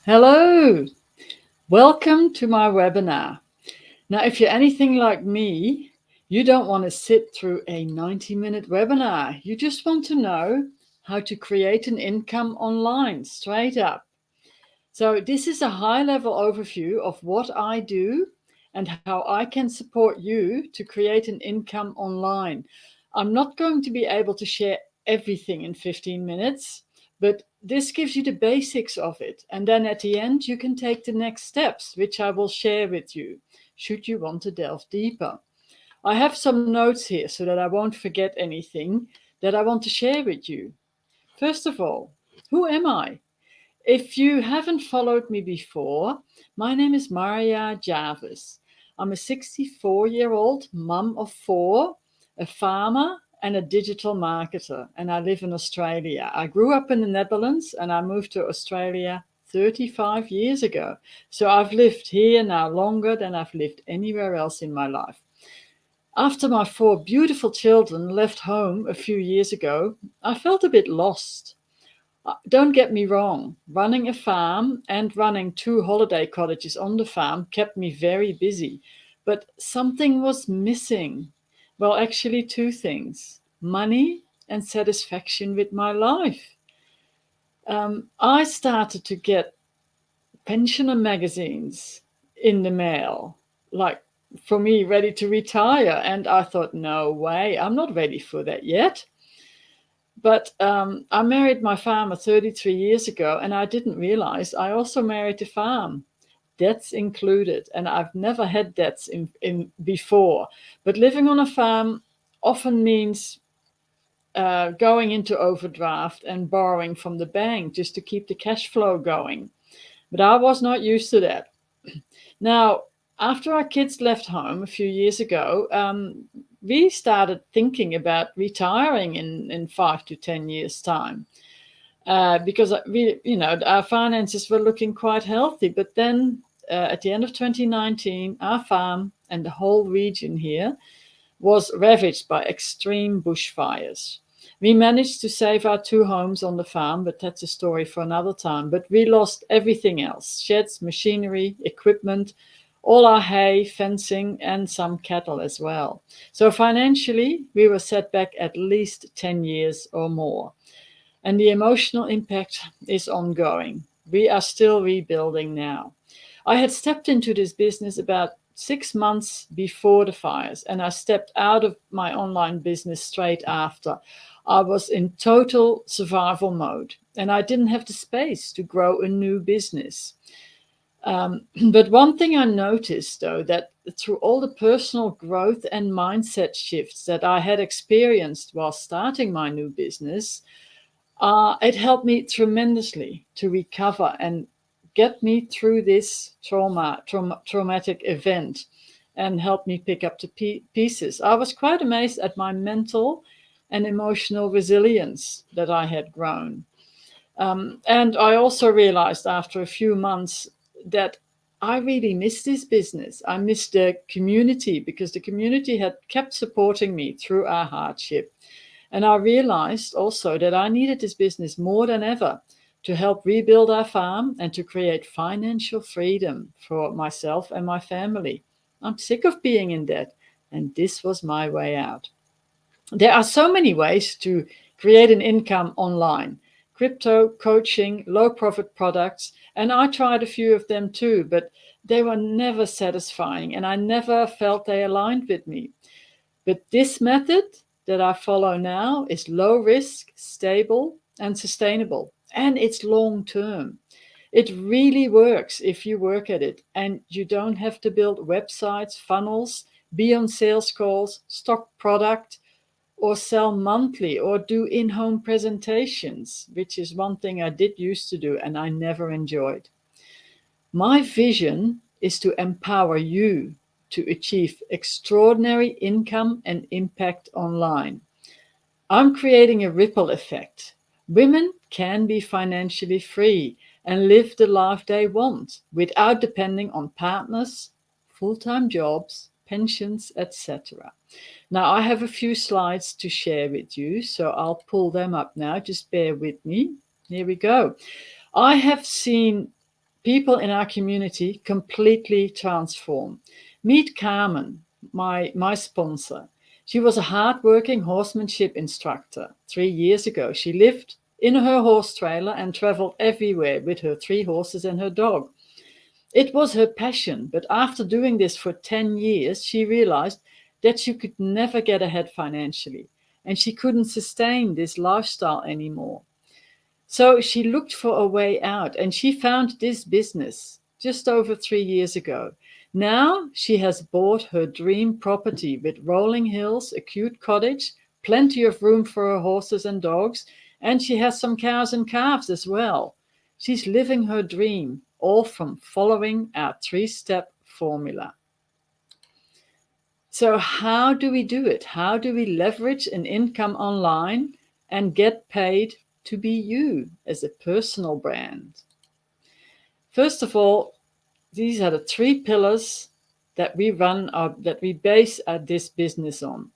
Hello, welcome to my webinar. Now, if you're anything like me, you don't want to sit through a 90-minute webinar. You just want to know how to create an income online straight up. So this is a high-level overview of what I do and how I can support you to create an income online. I'm not going to be able to share everything in 15 minutes, but this gives you the basics of it. And then at the end, you can take the next steps, which I will share with you, should you want to delve deeper. I have some notes here so that I won't forget anything that I want to share with you. First of all, who am I? If you haven't followed me before, my name is Maria Jarvis. I'm a 64-year-old mum of four, a farmer, and a digital marketer, and I live in Australia. I grew up in the Netherlands and I moved to Australia 35 years ago. So I've lived here now longer than I've lived anywhere else in my life. After my four beautiful children left home a few years ago, I felt a bit lost. Don't get me wrong, running a farm and running two holiday cottages on the farm kept me very busy, but something was missing. Well, actually, two things: money and satisfaction with my life. I started to get pensioner magazines in the mail, like for me, ready to retire. And I thought, no way, I'm not ready for that yet. But I married my farmer 33 years ago, and I didn't realize I also married a farm. Debts included, and I've never had debts in before. But living on a farm often means going into overdraft and borrowing from the bank just to keep the cash flow going. But I was not used to that. Now, after our kids left home a few years ago, we started thinking about retiring in 5 to 10 years' time. Because our finances were looking quite healthy. But then at the end of 2019, our farm and the whole region here was ravaged by extreme bushfires. We managed to save our two homes on the farm, but that's a story for another time. But we lost everything else: sheds, machinery, equipment, all our hay, fencing, and some cattle as well. So financially, we were set back at least 10 years or more. And the emotional impact is ongoing. We are still rebuilding now. I had stepped into this business about 6 months before the fires, and I stepped out of my online business straight after. I was in total survival mode, and I didn't have the space to grow a new business. But one thing I noticed, though, that through all the personal growth and mindset shifts that I had experienced while starting my new business, it helped me tremendously to recover and get me through this traumatic event and help me pick up the pieces. I was quite amazed at my mental and emotional resilience that I had grown. And I also realized after a few months that I really missed this business. I missed the community because the community had kept supporting me through our hardship. And I realized also that I needed this business more than ever to help rebuild our farm and to create financial freedom for myself and my family. I'm sick of being in debt, and this was my way out. There are so many ways to create an income online: crypto, coaching, low profit products, and I tried a few of them too, but they were never satisfying and I never felt they aligned with me. But this method that I follow now is low risk, stable, and sustainable. And it's long term. It really works if you work at it and you don't have to build websites, funnels, be on sales calls, stock product, or sell monthly or do in home presentations, which is one thing I did used to do and I never enjoyed. My vision is to empower you to achieve extraordinary income and impact online. I'm creating a ripple effect. Women can be financially free and live the life they want without depending on partners, full-time jobs, pensions, etc. Now, I have a few slides to share with you, so I'll pull them up now. Just bear with me. Here we go. I have seen people in our community completely transform. Meet Carmen, my sponsor. She was a hardworking horsemanship instructor. 3 years ago, she lived in her horse trailer and traveled everywhere with her 3 horses and her dog. It was her passion, but after doing this for 10 years, she realized that she could never get ahead financially and she couldn't sustain this lifestyle anymore. So she looked for a way out and she found this business just over 3 years ago. Now she has bought her dream property with rolling hills, a cute cottage, plenty of room for her horses and dogs, and she has some cows and calves as well. She's living her dream, all from following our 3-step formula. So, how do we do it? How do we leverage an income online and get paid to be you as a personal brand? First of all, these are the 3 pillars that we base this business on.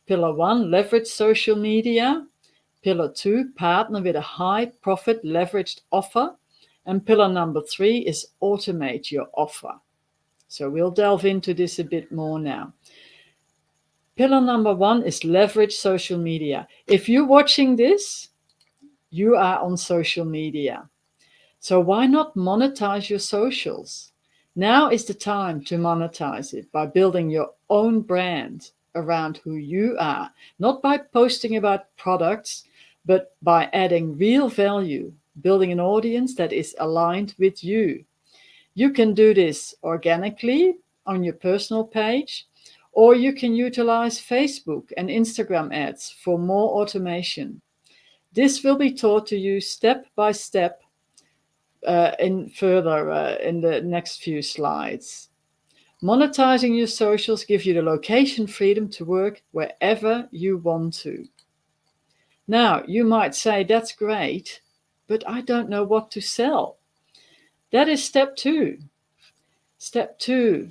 Pillar 1, leverage social media. Pillar 2, partner with a high profit leveraged offer. And pillar number 3 is automate your offer. So we'll delve into this a bit more now. Pillar number 1 is leverage social media. If you're watching this, you are on social media. So why not monetize your socials? Now is the time to monetize it by building your own brand around who you are, not by posting about products, but by adding real value, building an audience that is aligned with you. You can do this organically on your personal page, or you can utilize Facebook and Instagram ads for more automation. This will be taught to you step by step in the next few slides. Monetizing your socials gives you the location freedom to work wherever you want to. Now, you might say, that's great, but I don't know what to sell. That is step 2. Step 2,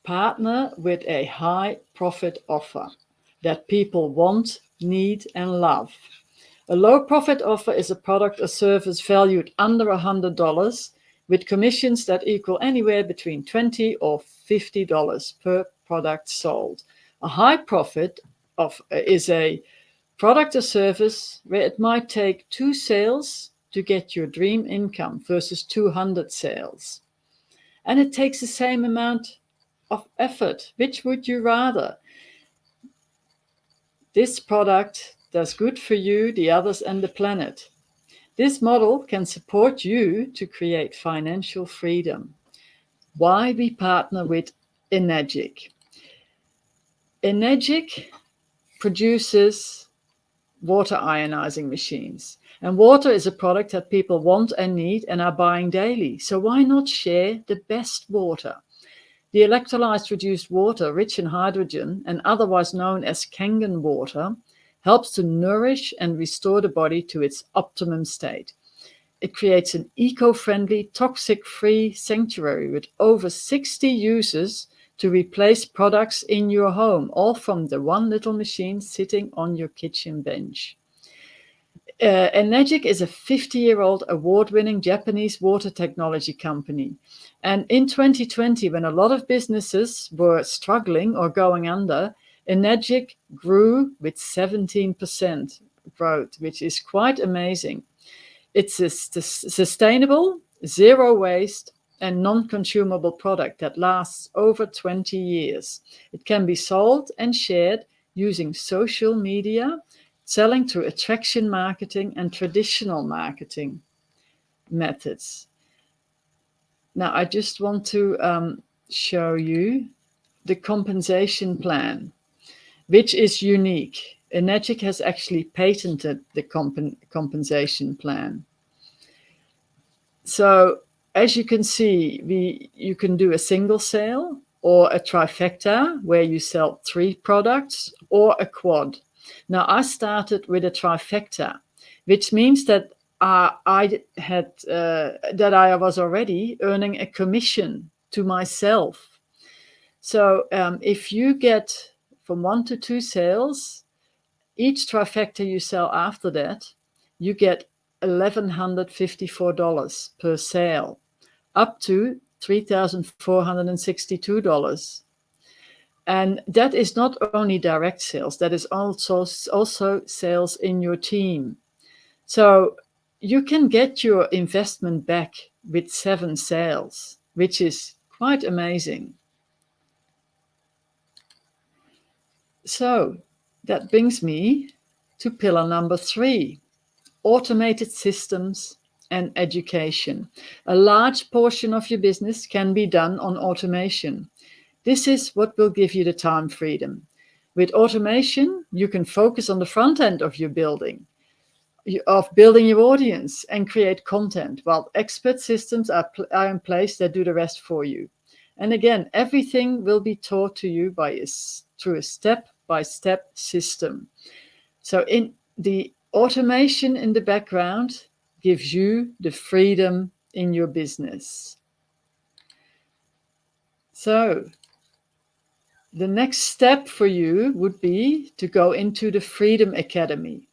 partner with a high profit offer that people want, need, and love. A low profit offer is a product or service valued under $100 with commissions that equal anywhere between $20 or $50 per product sold. A high profit is a product or service where it might take 2 sales to get your dream income versus 200 sales. And it takes the same amount of effort. Which would you rather? This product does good for you, the others, and the planet. This model can support you to create financial freedom. Why we partner with Enegic? Enegic produces water ionizing machines. And water is a product that people want and need and are buying daily. So why not share the best water? The electrolyzed reduced water, rich in hydrogen and otherwise known as Kangen water, helps to nourish and restore the body to its optimum state. It creates an eco-friendly, toxic-free sanctuary with over 60 uses to replace products in your home, all from the one little machine sitting on your kitchen bench. Enegic is a 50-year-old award-winning Japanese water technology company. And in 2020, when a lot of businesses were struggling or going under, Enegic grew with 17% growth, which is quite amazing. It's a sustainable, zero waste, and non-consumable product that lasts over 20 years. It can be sold and shared using social media, selling through attraction marketing and traditional marketing methods. Now, I just want to show you the compensation plan, which is unique. Enegic has actually patented the compensation plan. So, as you can see, you can do a single sale or a trifecta where you sell 3 products, or a quad. Now, I started with a trifecta, which means that I was already earning a commission to myself. So if you get from 1 to 2 sales, each trifecta you sell after that, you get $1,154 per sale. up to $3,462. And that is not only direct sales, that is also sales in your team. So you can get your investment back with 7 sales, which is quite amazing. So that brings me to pillar number 3, automated systems and education. A large portion of your business can be done on automation. This is what will give you the time freedom. With automation, you can focus on the front end of your building your audience and create content, while expert systems are in place that do the rest for you. And again, everything will be taught to you through a step-by-step system. So in the automation in the background gives you the freedom in your business. So the next step for you would be to go into the Freedom Academy,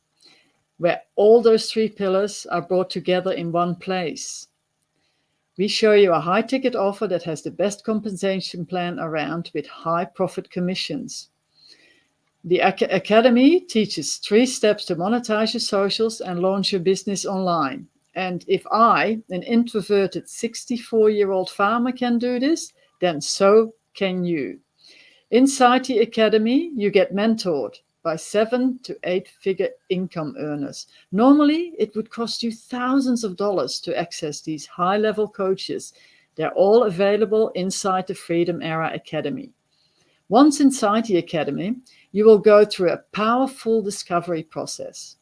where all those 3 pillars are brought together in one place. We show you a high ticket offer that has the best compensation plan around with high profit commissions. The Academy teaches 3 steps to monetize your socials and launch your business online. And if I, an introverted 64-year-old farmer, can do this, then so can you. Inside the Academy, you get mentored by 7 to 8-figure income earners. Normally, it would cost you thousands of dollars to access these high-level coaches. They're all available inside the Freedom Era Academy. Once inside the Academy, you will go through a powerful discovery process.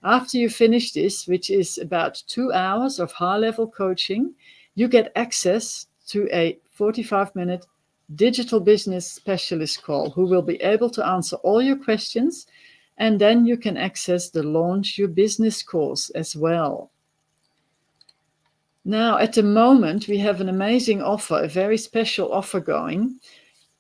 After you finish this, which is about 2 hours of high-level coaching, you get access to a 45-minute digital business specialist call who will be able to answer all your questions, and then you can access the Launch Your Business course as well. Now, at the moment, we have an amazing offer, a very special offer going,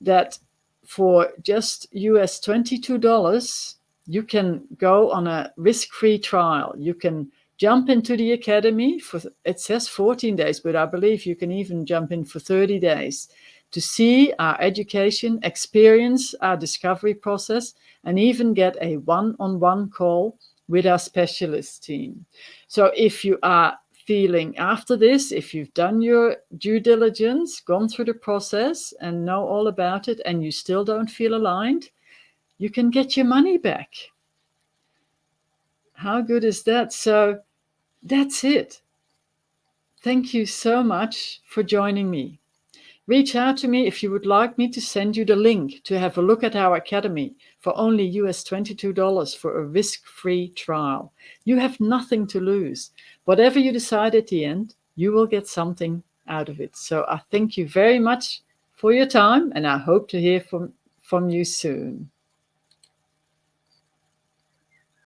that for just US $22, you can go on a risk-free trial. You can jump into the Academy for, it says 14 days, but I believe you can even jump in for 30 days to see our education, experience our discovery process, and even get a one-on-one call with our specialist team. So if you are feeling after this, if you've done your due diligence, gone through the process and know all about it, and you still don't feel aligned, you can get your money back. How good is that? So that's it. Thank you so much for joining me. Reach out to me if you would like me to send you the link to have a look at our Academy for only US $22 for a risk-free trial. You have nothing to lose. Whatever you decide at the end, you will get something out of it. So I thank you very much for your time, and I hope to hear from you soon.